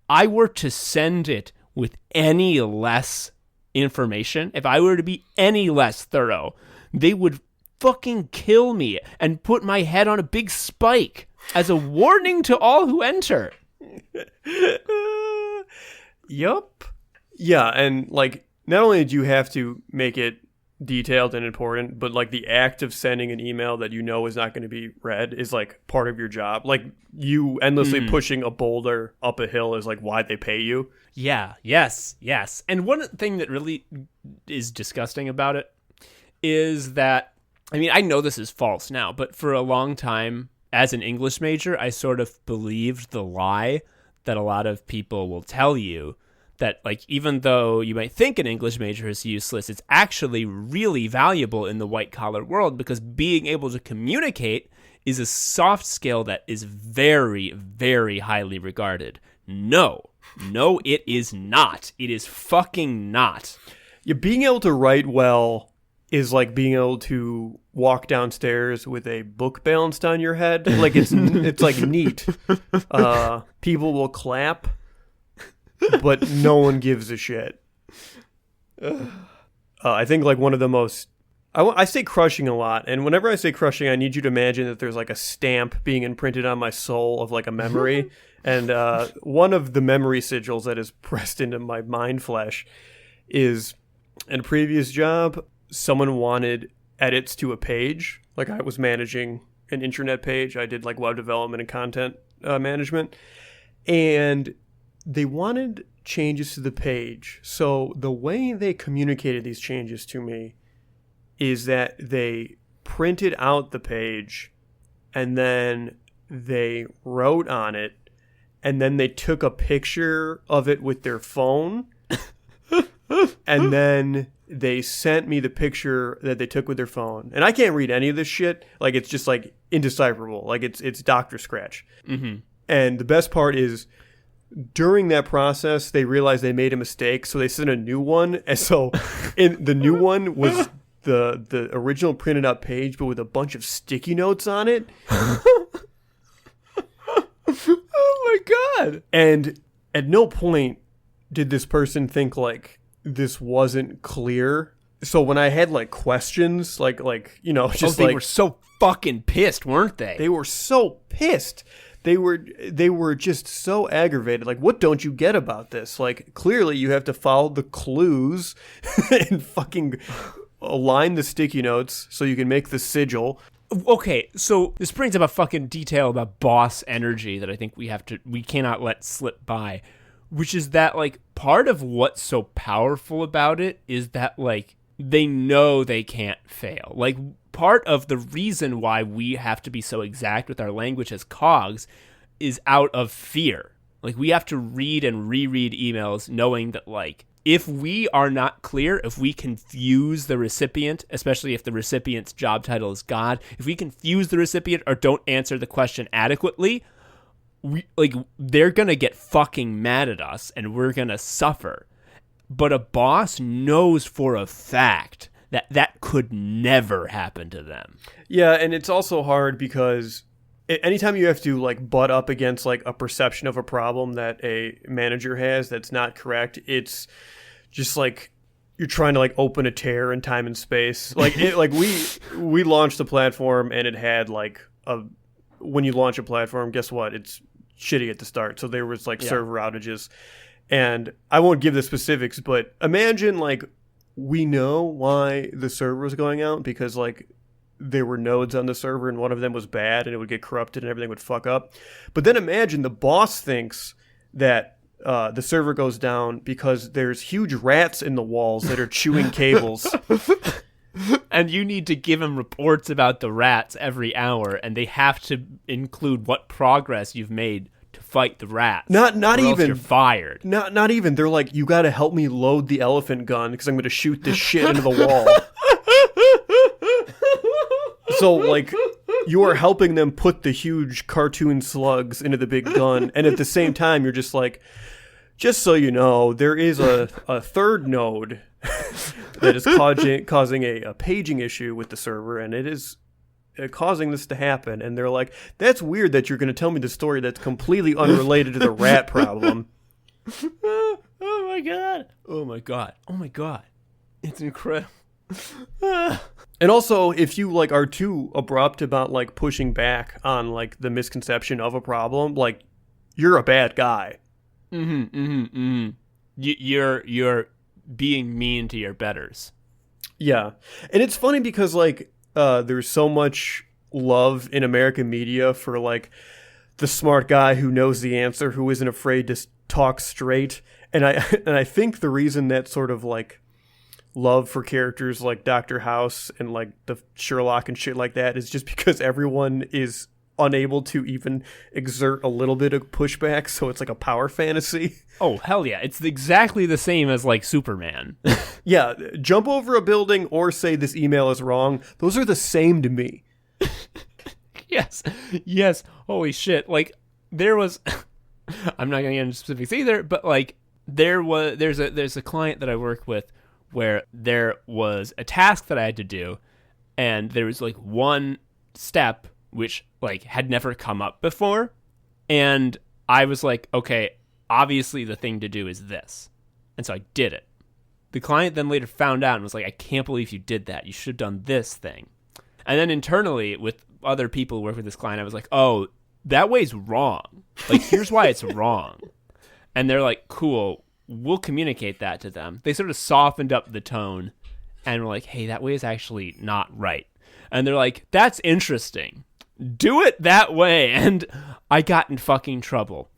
I were to send it with any less information, if I were to be any less thorough, they would fucking kill me and put my head on a big spike as a warning to all who enter. Yup. Yeah, and like, not only did you have to make it detailed and important, but like the act of sending an email that you know is not going to be read is like part of your job. Like, you endlessly pushing a boulder up a hill is like why they pay you. Yeah, yes. And one thing that really is disgusting about it is that, I mean, I know this is false now, but for a long time as an English major, I sort of believed the lie that a lot of people will tell you, that like even though you might think an English major is useless, it's actually really valuable in the white collar world, because being able to communicate is a soft skill that is very, very highly regarded. No, it is not. It is fucking not. Yeah, being able to write well is like being able to walk downstairs with a book balanced on your head. Like it's like neat. People will clap, but no one gives a shit. I think like one of the most, I say crushing a lot, and whenever I say crushing, I need you to imagine that there's like a stamp being imprinted on my soul of like a memory. And one of the memory sigils that is pressed into my mind flesh is, in a previous job, someone wanted edits to a page. Like I was managing an intranet page. I did like web development and content management. And they wanted changes to the page. So the way they communicated these changes to me is that they printed out the page and then they wrote on it, and then they took a picture of it with their phone and then they sent me the picture that they took with their phone. And I can't read any of this shit. Like, it's just like indecipherable. Like it's Dr. Scratch. Mm-hmm. And the best part is, during that process, they realized they made a mistake, so they sent a new one. And so the new one was the original printed out page, but with a bunch of sticky notes on it. Oh my God. And at no point did this person think like this wasn't clear. So when I had like questions, like you know, just they were so fucking pissed, weren't they? They were so pissed. They were just so aggravated. Like, what don't you get about this? Like, clearly you have to follow the clues and fucking align the sticky notes so you can make the sigil. Okay, so this brings up a fucking detail about boss energy that I think we cannot let slip by, which is that like part of what's so powerful about it is that like they know they can't fail. Like, part of the reason why we have to be so exact with our language as cogs is out of fear. Like, we have to read and reread emails knowing that like if we are not clear, if we confuse the recipient, especially if the recipient's job title is God, if we confuse the recipient or don't answer the question adequately, they're going to get fucking mad at us and we're going to suffer. But a boss knows for a fact that could never happen to them. Yeah, and it's also hard because anytime you have to like butt up against like a perception of a problem that a manager has that's not correct, it's just like you're trying to like open a tear in time and space. Like we launched the platform and it had like when you launch a platform, guess what? It's shitty at the start. So there was like server outages. And I won't give the specifics, but imagine like we know why the server was going out, because like there were nodes on the server and one of them was bad and it would get corrupted and everything would fuck up. But then imagine the boss thinks that the server goes down because there's huge rats in the walls that are chewing cables. And you need to give them reports about the rats every hour, and they have to include what progress you've made to fight the rats. Not or even. else you're fired. Not even. They're like, you got to help me load the elephant gun because I'm going to shoot this shit into the wall. So like, you are helping them put the huge cartoon slugs into the big gun, and at the same time, you're just like, just so you know, there is a third node that is causing a paging issue with the server, and it is causing this to happen. And they're like, that's weird that you're going to tell me the story that's completely unrelated to the rat problem. Oh my god. Oh my god. Oh my god. It's incredible. And also, if you like are too abrupt about like pushing back on like the misconception of a problem, like you're a bad guy. You're being mean to your betters. Yeah. And it's funny because like there's so much love in American media for like the smart guy who knows the answer, who isn't afraid to talk straight. And I think the reason that sort of like love for characters like Dr. House and like the Sherlock and shit like that is just because everyone is unable to even exert a little bit of pushback, so it's like a power fantasy. Oh, hell yeah. It's exactly the same as, like, Superman. Yeah, jump over a building or say this email is wrong. Those are the same to me. Yes. Yes. Holy shit. Like, there was... I'm not going to get into specifics either, but, like, there's a client that I work with where there was a task that I had to do, and there was, like, one step which, like, had never come up before, and I was like, okay, obviously the thing to do is this. And so I did it. The client then later found out and was like, I can't believe you did that. You should have done this thing. And then internally, with other people who work with this client, I was like, oh, that way's wrong. Like, here's why it's wrong. And they're like, cool, we'll communicate that to them. They sort of softened up the tone and were like, hey, that way is actually not right. And they're like, that's interesting. Do it that way. And I got in fucking trouble.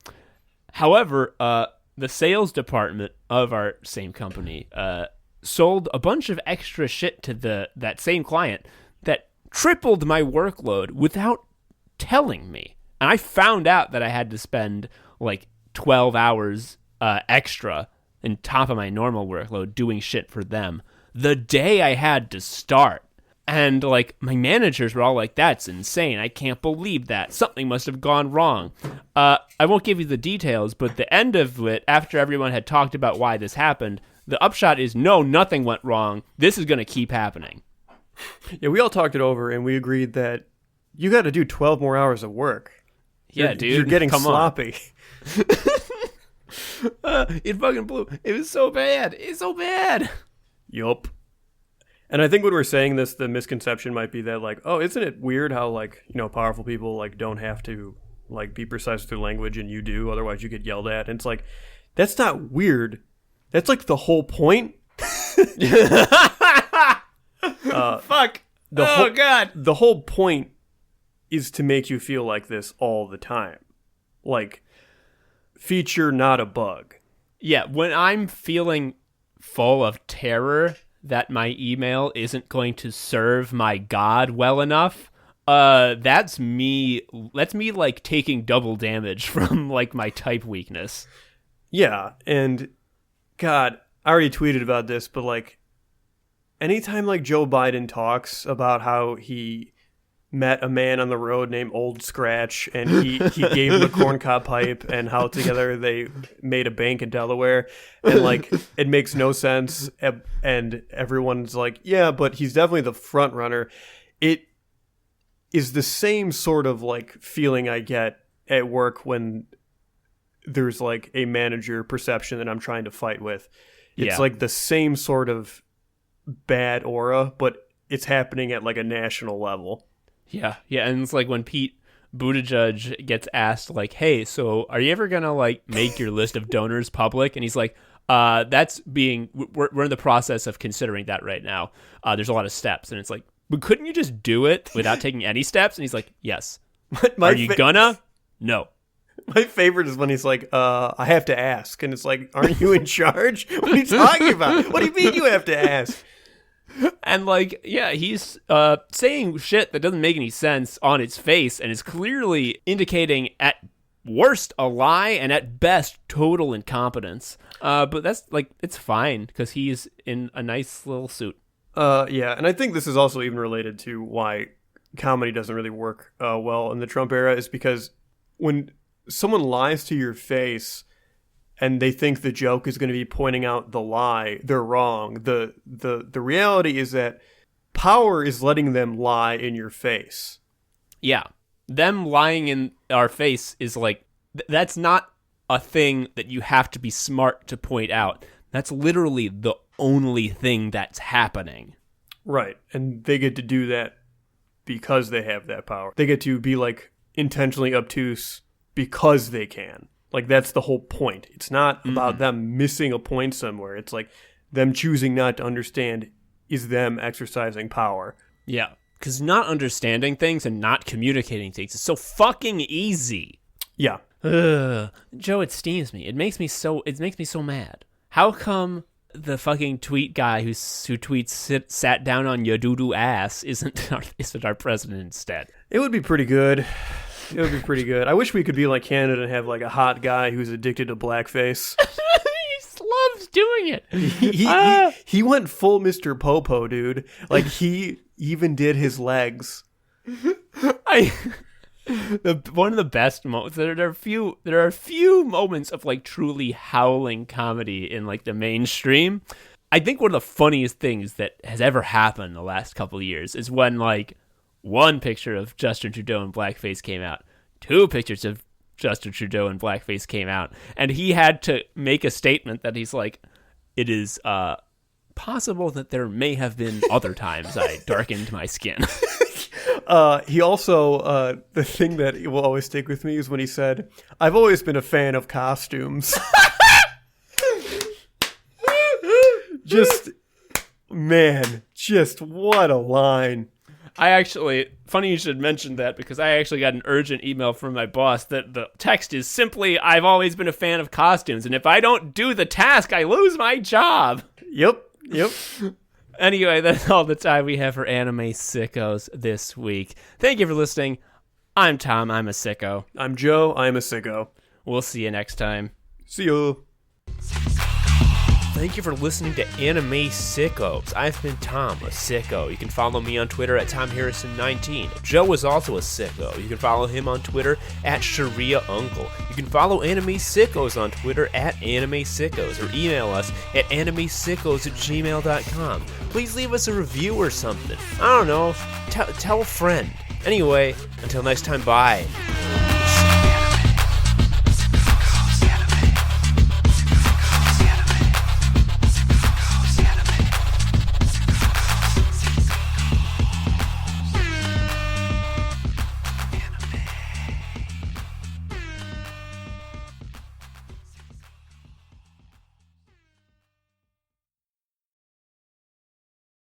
However, the sales department of our same company sold a bunch of extra shit to that same client that tripled my workload without telling me. And I found out that I had to spend like 12 hours extra on top of my normal workload doing shit for them the day I had to start. And, like, my managers were all like, that's insane. I can't believe that. Something must have gone wrong. I won't give you the details, but the end of it, after everyone had talked about why this happened, the upshot is, no, nothing went wrong. This is going to keep happening. Yeah, we all talked it over, and we agreed that you got to do 12 more hours of work. Yeah, dude. You're getting sloppy. It fucking blew. It was so bad. It's so bad. Yup. And I think when we're saying this, the misconception might be that, like, oh, isn't it weird how, like, you know, powerful people, like, don't have to, like, be precise with their language and you do, otherwise you get yelled at. And it's like, that's not weird. That's, like, the whole point. Fuck. God. The whole point is to make you feel like this all the time. Like, feature, not a bug. Yeah, when I'm feeling full of terror that my email isn't going to serve my God well enough, that's me like taking double damage from like my type weakness. Yeah, and God, I already tweeted about this, but like anytime like Joe Biden talks about how he met a man on the road named Old Scratch and he gave him a corncob pipe and how together they made a bank in Delaware and like it makes no sense and everyone's like, yeah, but he's definitely the front runner. It is the same sort of like feeling I get at work when there's like a manager perception that I'm trying to fight with. It's like the same sort of bad aura, but it's happening at like a national level. Yeah, and it's like when Pete Buttigieg gets asked, like, hey, so are you ever going to, like, make your list of donors public? And he's like, we're in the process of considering that right now. There's a lot of steps. And it's like, but couldn't you just do it without taking any steps? And he's like, yes. Are you gonna? No. My favorite is when he's like, I have to ask. And it's like, aren't you in charge? What are you talking about? What do you mean you have to ask? And, like, yeah, he's saying shit that doesn't make any sense on its face and is clearly indicating, at worst, a lie and at best, total incompetence. But that's, like, it's fine because he's in a nice little suit. Yeah, and I think this is also even related to why comedy doesn't really work well in the Trump era is because when someone lies to your face and they think the joke is going to be pointing out the lie, they're wrong. The reality is that power is letting them lie in your face. Yeah. Them lying in our face is like, that's not a thing that you have to be smart to point out. That's literally the only thing that's happening. Right. And they get to do that because they have that power. They get to be like intentionally obtuse because they can. Like, that's the whole point. It's not about them missing a point somewhere. It's like them choosing not to understand is them exercising power. Yeah, because not understanding things and not communicating things is so fucking easy. Yeah. Joe, it steams me. It makes me so mad. How come the fucking tweet guy who tweets sat down on your doo-doo ass isn't our president instead? It would be pretty good. It would be pretty good. I wish we could be like Canada and have like a hot guy who's addicted to blackface. He loves doing it. He went full Mr. Popo, dude. Like he even did his legs. One of the best moments. There are a few moments of like truly howling comedy in like the mainstream. I think one of the funniest things that has ever happened in the last couple of years is when like one picture of Justin Trudeau in blackface came out, two pictures of Justin Trudeau in blackface came out, and he had to make a statement that he's like, it is possible that there may have been other times I darkened my skin. He also, the thing that will always stick with me is when he said, I've always been a fan of costumes. Just what a line. Funny you should mention that, because I actually got an urgent email from my boss that the text is simply, I've always been a fan of costumes, and if I don't do the task, I lose my job. Yep. Anyway, that's all the time we have for Anime Sickos this week. Thank you for listening. I'm Tom. I'm a sicko. I'm Joe. I'm a sicko. We'll see you next time. See you. Thank you for listening to Anime Sickos. I've been Tom, a sicko. You can follow me on Twitter at TomHarrison19. Joe is also a sicko. You can follow him on Twitter at ShariaUncle. You can follow Anime Sickos on Twitter at Anime Sickos, or email us at animesickos@gmail.com. Please leave us a review or something. I don't know. Tell a friend. Anyway, until next time, bye.